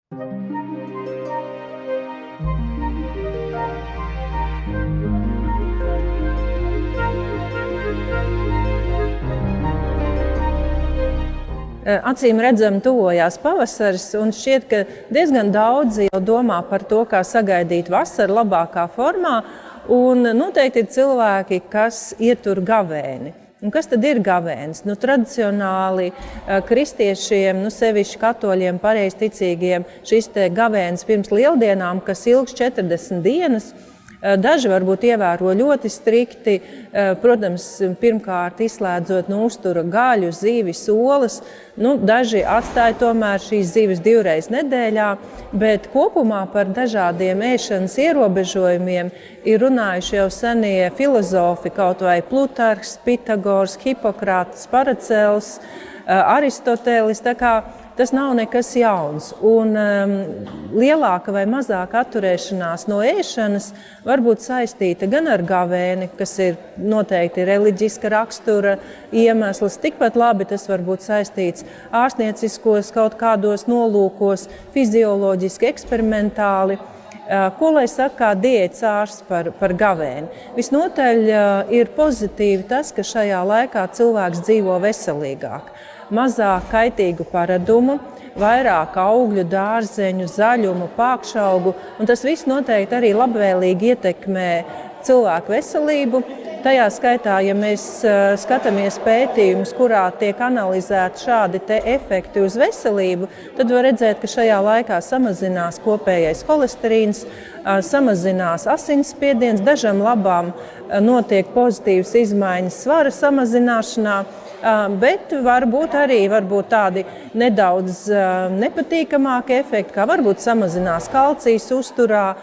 Acīm redzam, tuvojās pavasaris, un šķiet, ka diezgan daudzi jau domā par to, kā sagaidīt vasaru labākā formā, un noteikti ir cilvēki, kas ietur gavēni. Un kas tad ir gavēnis? Tradicionāli kristiešiem, sevišķi katoļiem, pareizticīgiem, šis te gavēnis pirms lieldienām, kas ilgs 40 dienas, daži varbūt ievēro ļoti strikti, protams, pirmkārt izslēdzot no uztura gaļu, zivis, olas. Daži atstāja tomēr šīs zivis 2 reizes nedēļā, bet kopumā par dažādiem ēšanas ierobežojumiem ir runājuši jau senie filozofi, kaut vai Plutarhs, Pitagors, Hipokrāts, Paracels, Aristotelis. Tas nav nekas jauns, un lielāka vai mazāka atturēšanās no ēšanas var būt saistīta gan ar gavēni, kas ir noteikti reliģiska rakstura iemesls, tikpat labi tas var būt saistīts ārstnieciskos kaut kādos nolūkos, fizioloģiski, eksperimentāli. Ko lai saka diētas ārsts par gavēni? Visnotaļ ir pozitīvi tas, ka šajā laikā cilvēks dzīvo veselīgāk. Mazāk kaitīgu paradumu, vairāk augļu, dārzeņu, zaļumu, pākšaugu, un tas viss noteikti arī labvēlīgi ietekmē cilvēku veselību. Tajā skaitā, ja mēs skatāmies pētījumus, kurā tiek analizēti šādi te efekti uz veselību, tad var redzēt, ka šajā laikā samazinās kopējais holesterīns, samazinās asinsspiediens, dažam labām notiek pozitīvas izmaiņas svara samazināšanā, bet varbūt arī tādi nedaudz nepatīkamāki efekti, kā varbūt samazinās kalcijas uzturā,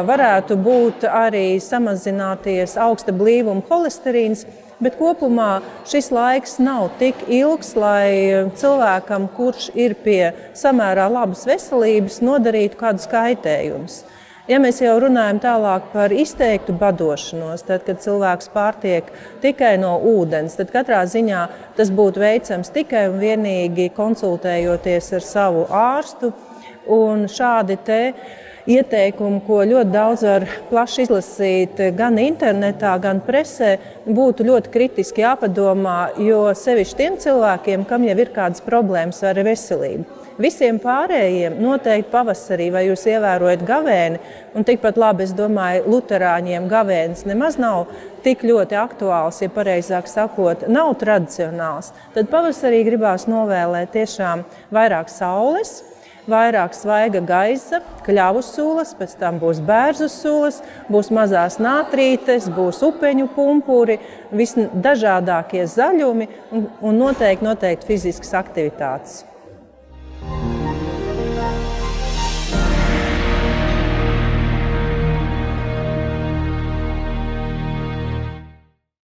varētu būt arī samazināties augsta blīvuma holesterīns, bet kopumā šis laiks nav tik ilgs, lai cilvēkam, kurš ir pie samērā labas veselības, nodarītu kādus kaitējumus. Ja mēs jau runājam tālāk par izteiktu badošanos, tad, kad cilvēks pārtiek tikai no ūdens, tad katrā ziņā tas būtu veicams tikai un vienīgi konsultējoties ar savu ārstu. Un šādi te ieteikumi, ko ļoti daudz var plaši izlasīt gan internetā, gan presē, būtu ļoti kritiski jāpadomā, jo sevišķi tiem cilvēkiem, kam jau ir kādas problēmas ar veselību. Visiem pārējiem noteikti pavasarī, vai jūs ievērojat gavēni, un tikpat labi, es domāju, luterāņiem gavēnis nemaz nav tik ļoti aktuāls, ja pareizāk sakot, nav tradicionāls. Tad pavasarī gribās novēlēt tiešām vairāk saules, vairāk svaiga gaisa, kļavu sulas, pēc tam būs bērzu sulas, būs mazās nātrītes, būs upeņu pumpuri, visdažādākie zaļumi un noteikti fiziskas aktivitātes.